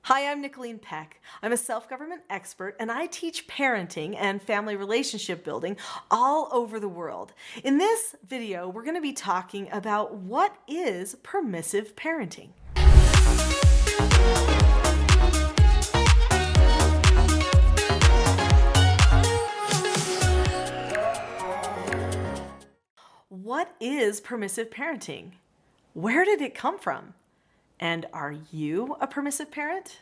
Hi, I'm Nicholeen Peck. I'm a self-government expert and I teach parenting and family relationship building all over the world. In this video, we're going to be talking about what is permissive parenting. What is permissive parenting? Where did it come from? And are you a permissive parent?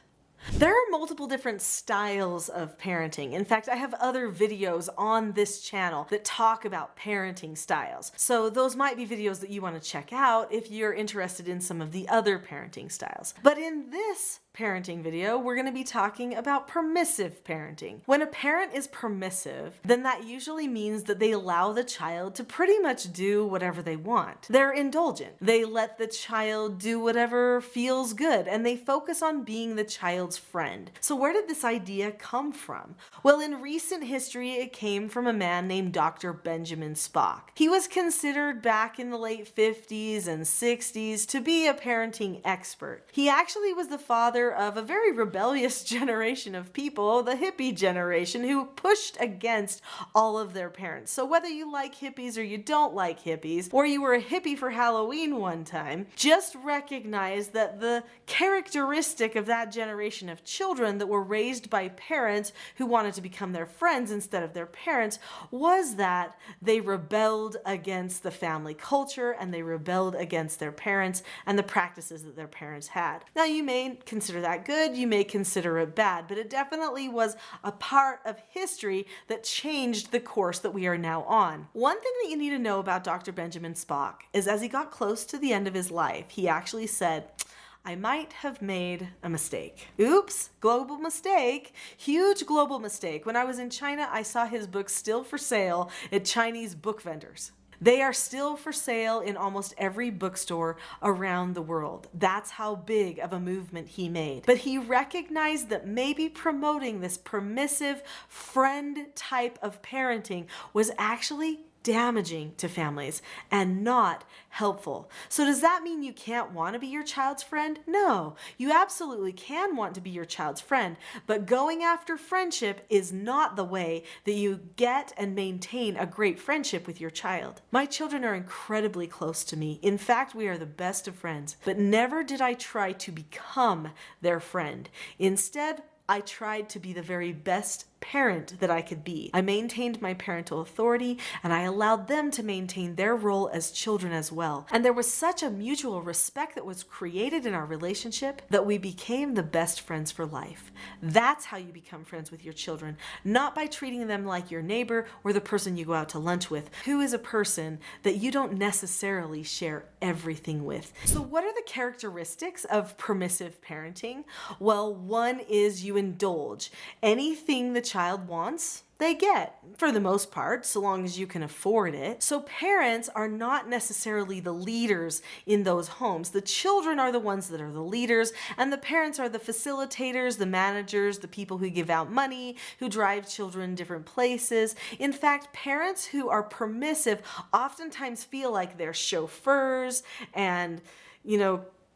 There are multiple different styles of parenting. In fact, I have other videos on this channel that talk about parenting styles. So those might be videos that you want to check out if you're interested in some of the other parenting styles. But in this parenting video, we're going to be talking about permissive parenting. When a parent is permissive, then that usually means that they allow the child to pretty much do whatever they want. They're indulgent. They let the child do whatever feels good, and they focus on being the child's friend. So where did this idea come from? Well, in recent history, it came from a man named Dr. Benjamin Spock. He was considered back in the late 50s and 60s to be a parenting expert. He actually was the father of a very rebellious generation of people, the hippie generation, who pushed against all of their parents. So whether you like hippies or you don't like hippies, or you were a hippie for Halloween one time, just recognize that the characteristic of that generation of children that were raised by parents who wanted to become their friends instead of their parents was that they rebelled against the family culture and they rebelled against their parents and the practices that their parents had. Now, you may consider that good, you may consider it bad, but it definitely was a part of history that changed the course that we are now on. One thing that you need to know about Dr. Benjamin Spock is as he got close to the end of his life, he actually said, I might have made a mistake. Oops, global mistake, huge global mistake. When I was in China, I saw his books still for sale at Chinese book vendors. They are still for sale in almost every bookstore around the world. That's how big of a movement he made. But he recognized that maybe promoting this permissive friend type of parenting was actually damaging to families and not helpful. So does that mean you can't want to be your child's friend? No, you absolutely can want to be your child's friend, but going after friendship is not the way that you get and maintain a great friendship with your child. My children are incredibly close to me. In fact, we are the best of friends, but never did I try to become their friend. Instead, I tried to be the very best parent that I could be. I maintained my parental authority and I allowed them to maintain their role as children as well. And there was such a mutual respect that was created in our relationship that we became the best friends for life. That's how you become friends with your children, not by treating them like your neighbor or the person you go out to lunch with, who is a person that you don't necessarily share everything with. So what are the characteristics of permissive parenting? Well, one is you indulge. Anything the child wants, they get, for the most part, so long as you can afford it. So parents are not necessarily the leaders in those homes. The children are the ones that are the leaders, and the parents are the facilitators, the managers, the people who give out money, who drive children different places. In fact, parents who are permissive oftentimes feel like they're chauffeurs and,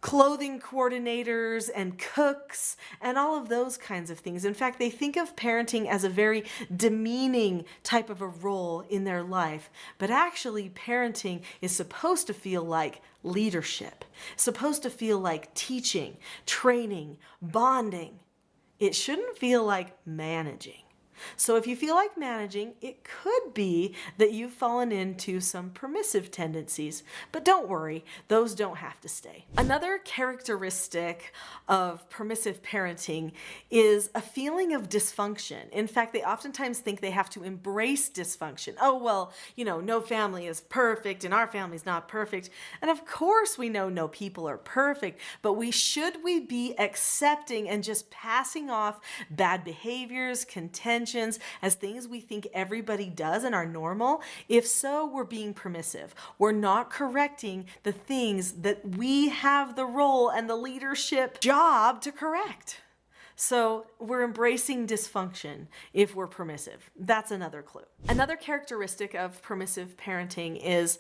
clothing coordinators and cooks and all of those kinds of things. In fact, they think of parenting as a very demeaning type of a role in their life. But actually, parenting is supposed to feel like leadership, supposed to feel like teaching, training, bonding. It shouldn't feel like managing. So if you feel like managing, it could be that you've fallen into some permissive tendencies, but don't worry, those don't have to stay. Another characteristic of permissive parenting is a feeling of dysfunction. In fact, they oftentimes think they have to embrace dysfunction. Oh, well, no family is perfect and our family's not perfect. And of course we know no people are perfect, but should we be accepting and just passing off bad behaviors, contention, as things we think everybody does and are normal? If so, we're being permissive. We're not correcting the things that we have the role and the leadership job to correct. So we're embracing dysfunction if we're permissive. That's another clue. Another characteristic of permissive parenting is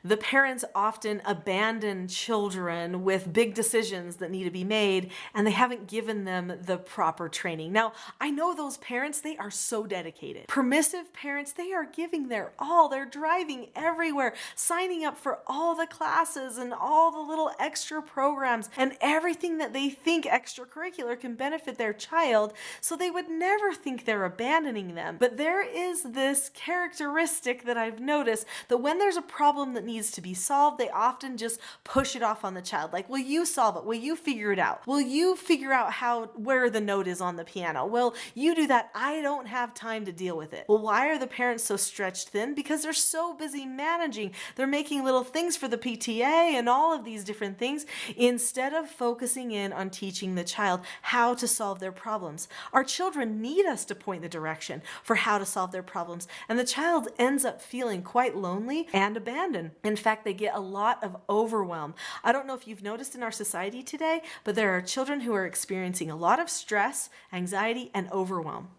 the parents often abandon children with big decisions that need to be made, and they haven't given them the proper training. Now, I know those parents, they are so dedicated. Permissive parents, they are giving their all. They're driving everywhere, signing up for all the classes and all the little extra programs and everything that they think extracurricular can benefit their child, so they would never think they're abandoning them. But there is this characteristic that I've noticed that when there's a problem that needs to be solved, they often just push it off on the child. Like, will you solve it? Will you figure it out? Will you figure out where the note is on the piano? Well, you do that. I don't have time to deal with it. Well, why are the parents so stretched thin? Because they're so busy managing. They're making little things for the PTA and all of these different things instead of focusing in on teaching the child how to solve their problems. Our children need us to point the direction for how to solve their problems, and the child ends up feeling quite lonely and abandoned. In fact, they get a lot of overwhelm. I don't know if you've noticed in our society today, but there are children who are experiencing a lot of stress, anxiety, and overwhelm.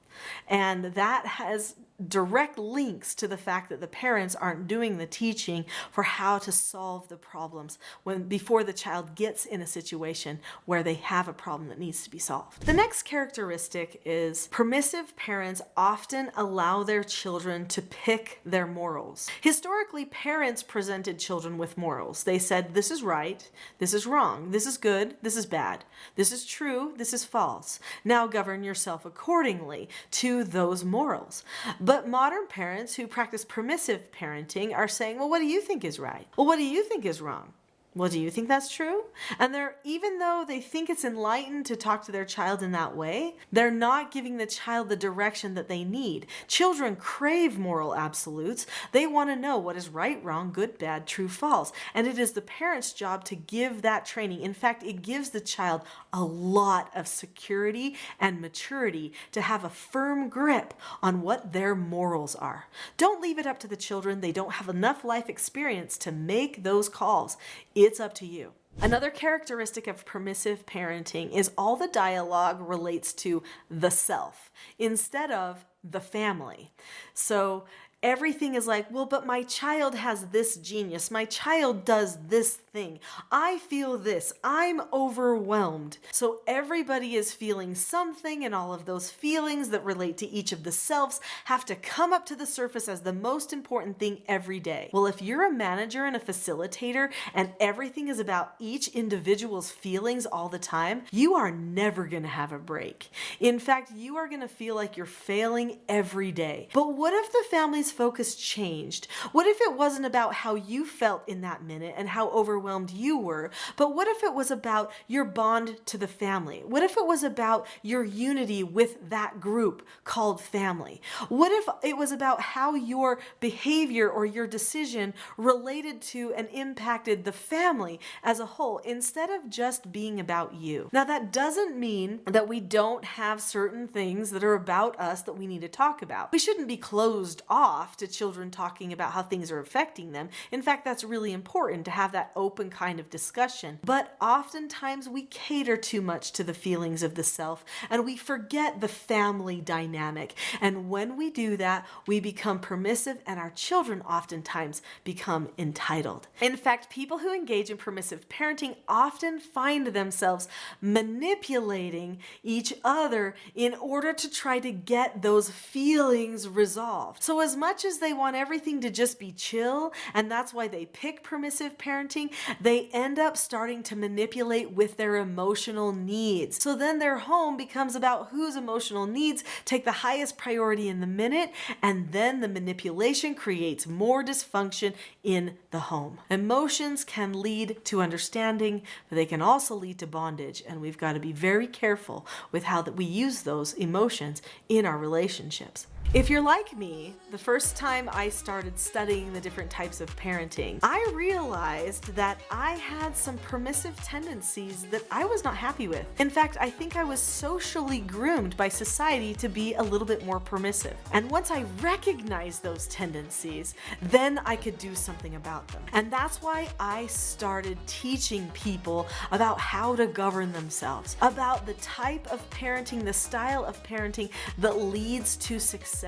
And that has direct links to the fact that the parents aren't doing the teaching for how to solve the problems before the child gets in a situation where they have a problem that needs to be solved. The next characteristic is permissive parents often allow their children to pick their morals. Historically, parents presented children with morals. They said, this is right, this is wrong, this is good, this is bad, this is true, this is false. Now govern yourself accordingly to those morals. But modern parents who practice permissive parenting are saying, well, what do you think is right? Well, what do you think is wrong? Well, do you think that's true? And even though they think it's enlightened to talk to their child in that way, they're not giving the child the direction that they need. Children crave moral absolutes. They want to know what is right, wrong, good, bad, true, false. And it is the parent's job to give that training. In fact, it gives the child a lot of security and maturity to have a firm grip on what their morals are. Don't leave it up to the children. They don't have enough life experience to make those calls. It's up to you. Another characteristic of permissive parenting is all the dialogue relates to the self instead of the family. So everything is like, well, but my child has this genius. My child does this thing. I feel this. I'm overwhelmed. So everybody is feeling something, and all of those feelings that relate to each of the selves have to come up to the surface as the most important thing every day. Well, if you're a manager and a facilitator and everything is about each individual's feelings all the time, you are never going to have a break. In fact, you are going to feel like you're failing every day. But what if the family's focus changed? What if it wasn't about how you felt in that minute and how overwhelmed you were, but what if it was about your bond to the family? What if it was about your unity with that group called family? What if it was about how your behavior or your decision related to and impacted the family as a whole instead of just being about you? Now, that doesn't mean that we don't have certain things that are about us that we need to talk about. We shouldn't be closed off to children talking about how things are affecting them. In fact, that's really important to have that open kind of discussion. But oftentimes we cater too much to the feelings of the self and we forget the family dynamic. And when we do that, we become permissive and our children oftentimes become entitled. In fact, people who engage in permissive parenting often find themselves manipulating each other in order to try to get those feelings resolved. So as much as they want everything to just be chill, and that's why they pick permissive parenting, they end up starting to manipulate with their emotional needs. So then their home becomes about whose emotional needs take the highest priority in the minute, and then the manipulation creates more dysfunction in the home. Emotions can lead to understanding, but they can also lead to bondage, and we've got to be very careful with how that we use those emotions in our relationships. If you're like me, the first time I started studying the different types of parenting, I realized that I had some permissive tendencies that I was not happy with. In fact, I think I was socially groomed by society to be a little bit more permissive. And once I recognized those tendencies, then I could do something about them. And that's why I started teaching people about how to govern themselves, about the type of parenting, the style of parenting that leads to success,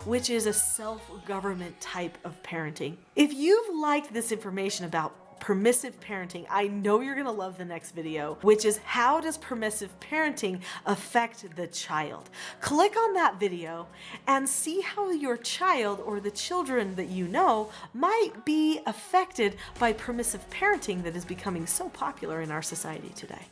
which is a self-government type of parenting. If you've liked this information about permissive parenting, I know you're gonna love the next video, which is how does permissive parenting affect the child? Click on that video and see how your child or the children that you know might be affected by permissive parenting that is becoming so popular in our society today.